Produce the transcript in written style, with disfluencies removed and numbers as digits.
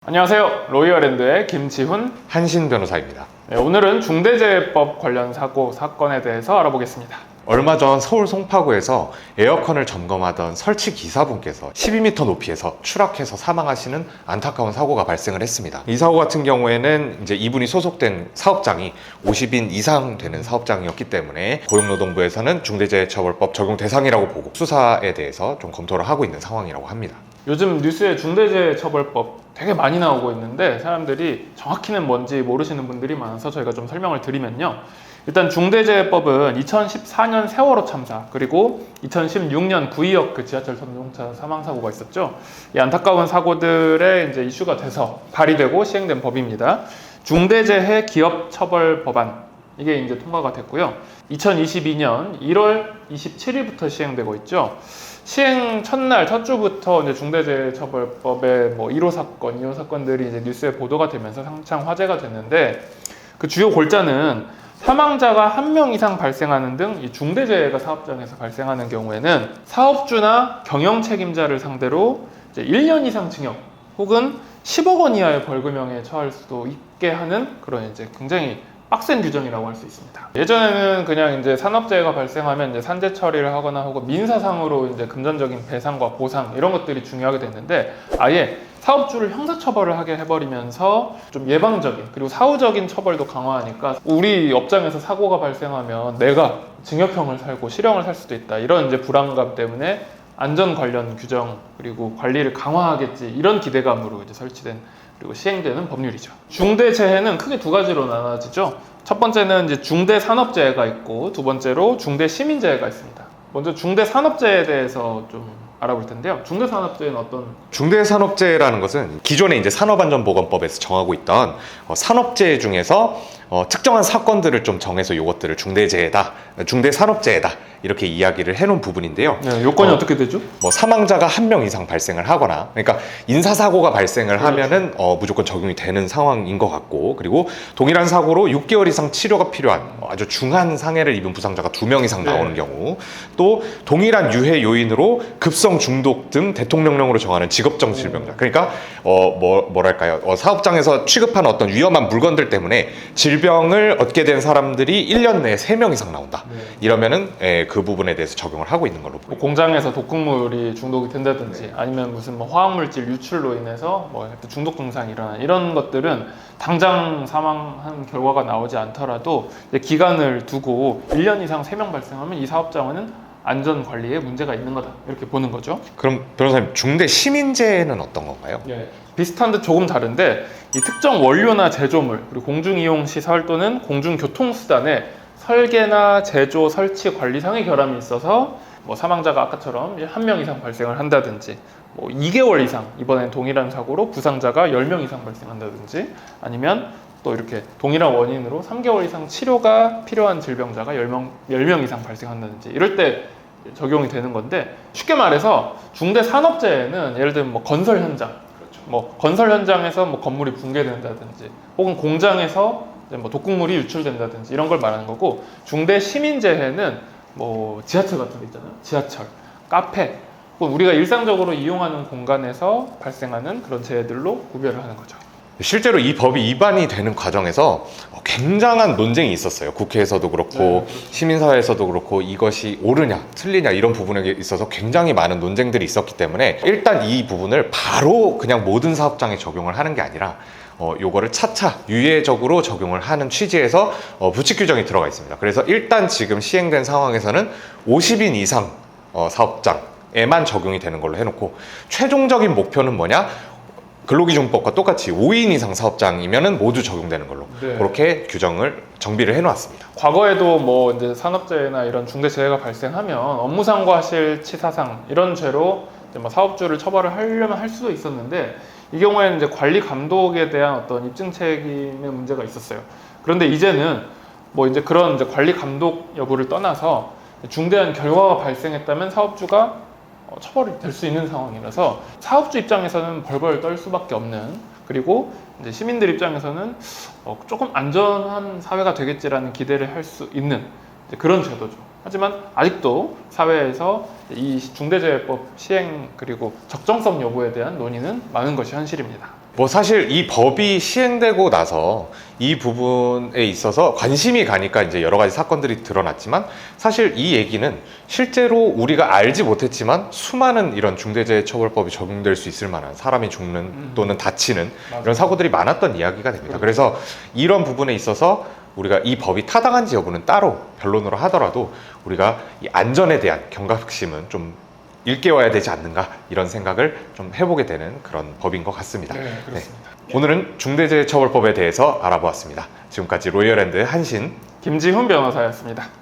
안녕하세요. 로이어랜드의 김지훈 한신 변호사입니다. 오늘은 중대재해법 관련 사건에 대해서 알아보겠습니다. 얼마 전 서울 송파구에서 에어컨을 점검하던 설치 기사분께서 12m 높이에서 추락해서 사망하시는 안타까운 사고가 발생을 했습니다. 이 사고 같은 경우에는 이제 이분이 소속된 사업장이 50인 이상 되는 사업장이었기 때문에 고용노동부에서는 중대재해처벌법 적용 대상이라고 보고 수사에 대해서 좀 검토를 하고 있는 상황이라고 합니다. 요즘 뉴스에 중대재해처벌법 되게 많이 나오고 있는데 사람들이 정확히는 뭔지 모르시는 분들이 많아서 저희가 좀 설명을 드리면요. 일단 중대재해법은 2014년 세월호 참사 그리고 2016년 구의역 그 지하철 전동차 사망사고가 있었죠. 이 안타까운 사고들의 이제 이슈가 돼서 발의되고 시행된 법입니다. 중대재해 기업처벌 법안 이게 이제 통과가 됐고요. 2022년 1월 27일부터 시행되고 있죠. 시행 첫날 첫 주부터 이제 중대재해처벌법의 1호 사건, 2호 사건들이 이제 뉴스에 보도가 되면서 한창 화제가 됐는데 그 주요 골자는 사망자가 1명 이상 발생하는 등 이 중대재해가 사업장에서 발생하는 경우에는 사업주나 경영 책임자를 상대로 이제 1년 이상 징역 혹은 10억 원 이하의 벌금형에 처할 수도 있게 하는 그런 이제 굉장히 빡센 규정이라고 할 수 있습니다. 예전에는 그냥 이제 산업재해가 발생하면 이제 산재 처리를 하거나 혹은 민사상으로 이제 금전적인 배상과 보상 이런 것들이 중요하게 됐는데 아예 사업주를 형사처벌을 하게 해버리면서 좀 예방적인 그리고 사후적인 처벌도 강화하니까 우리 업장에서 사고가 발생하면 내가 징역형을 살고 실형을 살 수도 있다 이런 이제 불안감 때문에 안전 관련 규정 그리고 관리를 강화하겠지 이런 기대감으로 이제 설치된 그리고 시행되는 법률이죠. 중대재해는 크게 두 가지로 나눠지죠. 첫 번째는 이제 중대산업재해가 있고 두 번째로 중대시민재해가 있습니다. 먼저 중대산업재해에 대해서 좀 알아볼 텐데요. 중대산업재해는 어떤? 중대산업재해라는 것은 기존에 이제 산업안전보건법에서 정하고 있던 산업재해 중에서 특정한 사건들을 좀 정해서 이것들을 중대재해다, 중대산업재해다 이렇게 이야기를 해놓은 부분인데요. 네, 요건이 어떻게 되죠? 사망자가 1명 이상 발생을 하거나, 그러니까 인사사고가 발생을 하면은 무조건 적용이 되는 상황인 것 같고, 그리고 동일한 사고로 6개월 이상 치료가 필요한 아주 중한 상해를 입은 부상자가 2명 이상 나오는 경우, 또 동일한 유해 요인으로 급성 중독 등 대통령령으로 정하는 직업정 질병자, 그러니까 뭐랄까요, 사업장에서 취급한 어떤 위험한 물건들 때문에 질병을 얻게 된 사람들이 1년 내에 3명 이상 나온다. 이러면은 그 부분에 대해서 적용을 하고 있는 걸로 보입니다. 공장에서 독극물이 중독이 된다든지 아니면 무슨 화학물질 유출로 인해서 중독 증상이 일어나는 이런 것들은 당장 사망한 결과가 나오지 않더라도 기간을 두고 1년 이상 3명 발생하면 이 사업장은 안전 관리에 문제가 있는 거다 이렇게 보는 거죠. 그럼 변호사님, 중대 시민재해는 어떤 건가요? 비슷한 듯 조금 다른데 이 특정 원료나 제조물 그리고 공중이용시설 또는 공중교통수단에 설계나 제조, 설치, 관리상의 결함이 있어서 사망자가 아까처럼 1명 이상 발생을 한다든지 2개월 이상 이번엔 동일한 사고로 부상자가 10명 이상 발생한다든지 아니면 또 이렇게 동일한 원인으로 3개월 이상 치료가 필요한 질병자가 10명 이상 발생한다든지 이럴 때 적용이 되는 건데 쉽게 말해서 중대산업재해는 예를 들면 건설 현장 건설 현장에서 건물이 붕괴된다든지 혹은 공장에서 독극물이 유출된다든지 이런 걸 말하는 거고 중대시민재해는 지하철 같은 데 있잖아요. 지하철, 카페 혹은 우리가 일상적으로 이용하는 공간에서 발생하는 그런 재해들로 구별을 하는 거죠. 실제로 이 법이 입안이 되는 과정에서 굉장한 논쟁이 있었어요. 국회에서도 그렇고 시민사회에서도 그렇고 이것이 옳으냐 틀리냐 이런 부분에 있어서 굉장히 많은 논쟁들이 있었기 때문에 일단 이 부분을 바로 그냥 모든 사업장에 적용을 하는 게 아니라 요거를 차차 유예적으로 적용을 하는 취지에서 부칙 규정이 들어가 있습니다. 그래서 일단 지금 시행된 상황에서는 50인 이상 사업장에만 적용이 되는 걸로 해놓고 최종적인 목표는 뭐냐? 근로기준법과 똑같이 5인 이상 사업장이면은 모두 적용되는 걸로 그렇게 규정을 정비를 해놓았습니다. 과거에도 이제 산업재해나 이런 중대재해가 발생하면 업무상과실치사상 이런 죄로 이제 사업주를 처벌을 하려면 할 수도 있었는데 이 경우에는 이제 관리 감독에 대한 어떤 입증 책임의 문제가 있었어요. 그런데 이제는 이제 그런 이제 관리 감독 여부를 떠나서 중대한 결과가 발생했다면 사업주가 처벌이 될 수 있는 상황이라서 사업주 입장에서는 벌벌 떨 수밖에 없는 그리고 이제 시민들 입장에서는 조금 안전한 사회가 되겠지라는 기대를 할 수 있는 그런 제도죠. 하지만 아직도 사회에서 이 중대재해법 시행 그리고 적정성 여부에 대한 논의는 많은 것이 현실입니다. 뭐 사실 이 법이 시행되고 나서 이 부분에 있어서 관심이 가니까 이제 여러 가지 사건들이 드러났지만 사실 이 얘기는 실제로 우리가 알지 못했지만 수많은 이런 중대재해처벌법이 적용될 수 있을 만한 사람이 죽는 또는 다치는 맞아요. 이런 사고들이 많았던 이야기가 됩니다. 그래서 이런 부분에 있어서 우리가 이 법이 타당한지 여부는 따로 변론으로 하더라도 우리가 이 안전에 대한 경각심은 좀 일깨워야 되지 않는가 이런 생각을 좀 해보게 되는 그런 법인 것 같습니다. 네, 그렇습니다. 오늘은 중대재해처벌법에 대해서 알아보았습니다. 지금까지 로이어랜드 한신 김지훈 변호사였습니다.